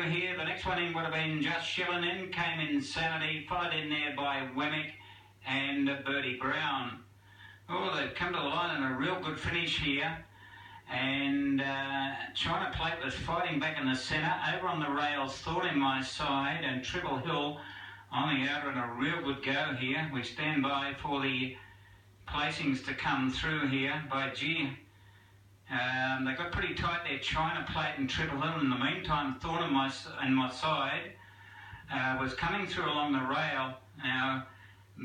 Here, the next one in would have been Just Shilling In, came Insanity, followed in there by Wemmick and Bertie Brown. Oh, they've come to the line in a real good finish here. And China Plate was fighting back in the centre. Over on the rails, Thorn in my side, and Triple Hill on the outer, and a real good go here. We stand by for the placings to come through here by G. They got pretty tight there, China Plate and Triple Hill. In the meantime, Thorn on my side was coming through along the rail. Now,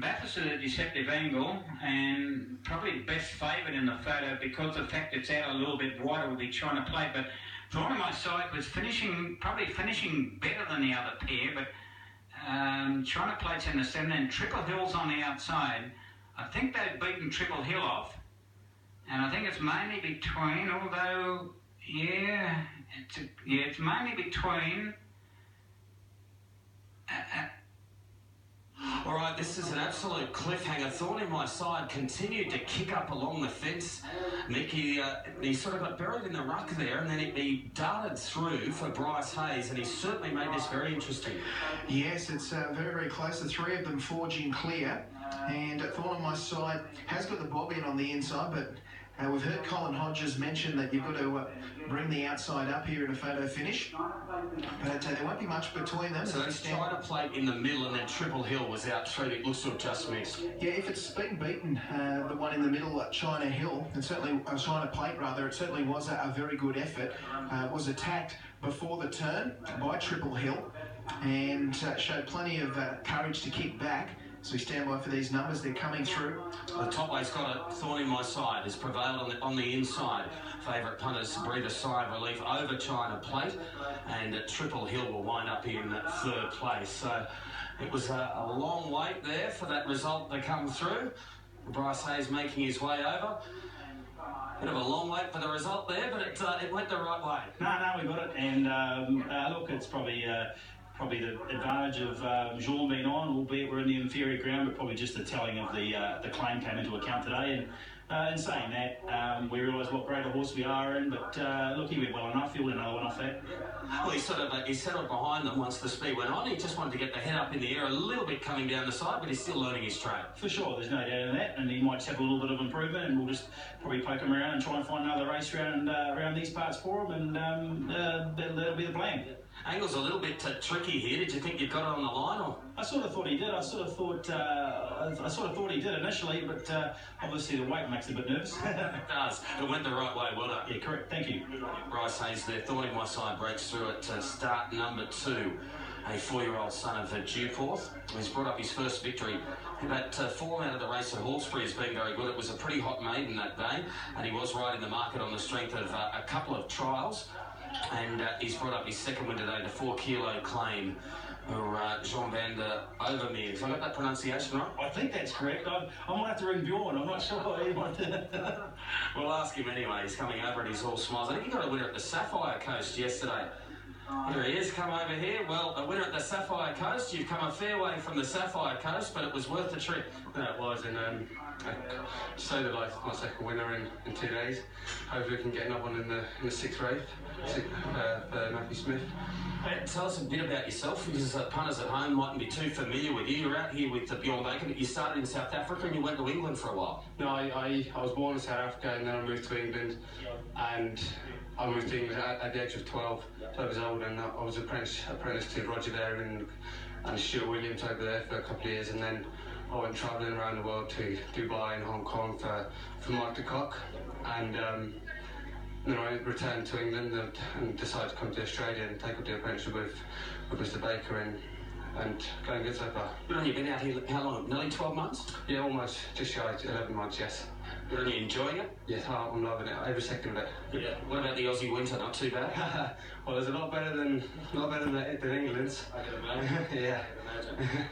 Bathurst at a deceptive angle, and probably best favoured in the photo because of the fact it's out a little bit wider will be China Plate. But Thorn on my side was probably finishing better than the other pair, but China Plate's in the centre and Triple Hill's on the outside. I think they've beaten Triple Hill off. And I think it's mainly between, although, it's mainly between. All right, this is an absolute cliffhanger. Thorn in my side continued to kick up along the fence. Mickey, he sort of got buried in the ruck there, and then he darted through for Bryce Hayes, and he certainly made this very interesting. Yes, it's very, very close. The three of them forging clear. And Thorn on my side has got the bob in on the inside, but we've heard Colin Hodges mention that you've got to bring the outside up here in a photo finish. But there won't be much between them. So that's China Plate in the middle, and then Triple Hill was out through. It looks to have just missed. Yeah, if it's been beaten, the one in the middle, China Hill, and certainly China Plate rather, it certainly was a very good effort. Was attacked before the turn by Triple Hill and showed plenty of courage to kick back. So we stand by for these numbers. They're coming through. The top weight's got a Thorn in my side. Has prevailed on the inside. Favourite punters breathe a sigh of relief over China Plate, and Triple Hill will wind up in third place. So it was a long wait there for that result to come through. Bryce Hayes making his way over. Bit of a long wait for the result there, but it went the right way. No, we got it. And look, it's probably the advantage of Jean being on, albeit we're in the inferior ground, but probably just the telling of the claim came into account today. And in saying that, we realise what grade of horse we are in, but look, he went well enough. He'll win another one off that. Well, he settled behind them once the speed went on. He just wanted to get the head up in the air a little bit coming down the side, but he's still learning his trade. For sure, there's no doubt in that, and he might just have a little bit of improvement, and we'll just probably poke him around and try and find another race around these parts for him, and that'll be the plan. Angle's a little bit tricky here. Did you think you got it on the line, or? I sort of thought he did. I sort of thought he did initially, but obviously the weight makes it a bit nervous. It does. It went the right way. Well done. Yeah, correct. Thank you. Bryce Hayes there. Thorn in my side breaks through at start number 2. A 4-year-old son of Dewforth. He's brought up his first victory. About form out of the race at Hawkesbury has been very good. It was a pretty hot maiden that day, and he was right in the market on the strength of a couple of trials. And he's brought up his second win today, the 4-kilo claim for Jean van der Overmeire. Have I got that pronunciation right? I think that's correct. I might have to ring Bjorn. I'm not sure. We'll ask him anyway. He's coming over and he's all smiles. I think he got a winner at the Sapphire Coast yesterday. Here he is, come over here. Well, a winner at the Sapphire Coast. You've come a fair way from the Sapphire Coast, but it was worth the trip. No, it was, and so did my second winner in 2 days. Hopefully we can get another one in the 6th race for Matthew Smith. Tell us a bit about yourself, because punters at home mightn't be too familiar with you. You're out here with Bjorn Bacon. You started in South Africa and you went to England for a while. No, I was born in South Africa and then I moved to England, and I moved to England at the age of 12 years old, and I was apprentice to Roger there and Stuart Williams over there for a couple of years, and then I went travelling around the world to Dubai and Hong Kong for Mike de Kock, and then I returned to England and decided to come to Australia and take up the apprenticeship with Mr. Baker and going good so far. Good on you. Been out here how long? Nearly 12 months? Yeah, almost. Just shy of 11 months, yes. Good on you. Enjoying it? Yes, I'm loving it. Every second of it. Yeah. What about the Aussie winter? Not too bad? Well, it's a lot better than England's. I can imagine. Yeah.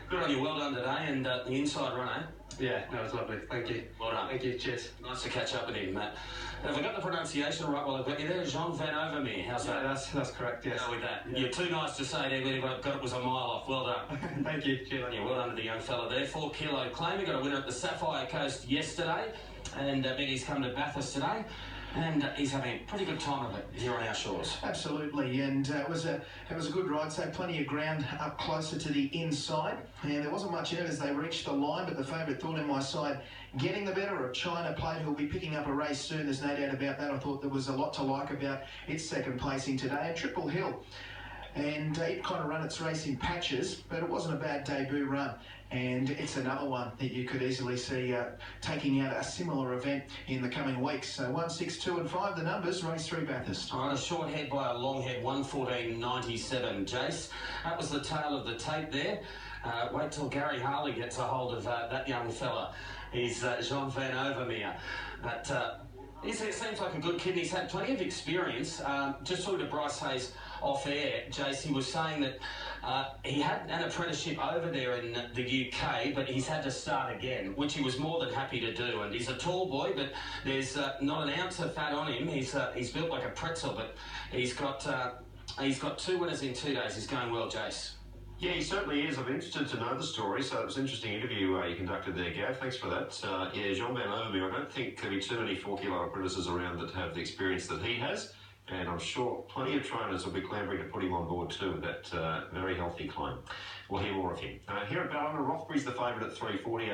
Good on you. Well done today, and the inside run, eh? Yeah, no, it's lovely. Thank you. Well done. Thank you. Cheers. Nice to catch up with him, Matt. Have I got the pronunciation right while I've got you there? Jean van Overmeire. How's that? That's correct, yes. Go with that. Yeah. You're too nice to say there, but I got it was a mile off. Well done. Thank you. Cheers. Good on you. Well done to the young fella there. 4-kilo claim. We got a winner at the Sapphire Coast yesterday, and Benny's come to Bathurst today. And he's having a pretty good time of it here on our shores. Absolutely, and it was a good ride, so plenty of ground up closer to the inside, and there wasn't much in it as they reached the line, but the favourite Thorn in My Side getting the better of China Plate, who'll be picking up a race soon, there's no doubt about that. I thought there was a lot to like about its second placing today. And Triple Hill, and it kind of ran its race in patches, but it wasn't a bad debut run. And it's another one that you could easily see taking out a similar event in the coming weeks. So 1, 6, 2 and 5, the numbers, race 3 Bathurst. All right, a short head by a long head, 1:14.97. Jace, that was the tail of the tape there. Wait till Gary Harley gets a hold of that young fella. He's Jean van Overmeire. But it seems like a good kid. He's had plenty of experience. Just talking to Bryce Hayes off air, Jace, he was saying that he had an apprenticeship over there in the UK, but he's had to start again, which he was more than happy to do. And he's a tall boy, but there's not an ounce of fat on him. He's built like a pretzel, but he's got 2 winners in 2 days. He's going well, Jace. Yeah, he certainly is. I'm interested to know the story, so it was an interesting interview you conducted there, Gav. Thanks for that. Yeah, Jean van Overmeire, I don't think there'll be too many 4-kilo apprentices around that have the experience that he has, and I'm sure plenty of trainers will be clambering to put him on board too with that very healthy climb. We'll hear more of him. Here at Ballina, Rothbury's the favourite at 3:40.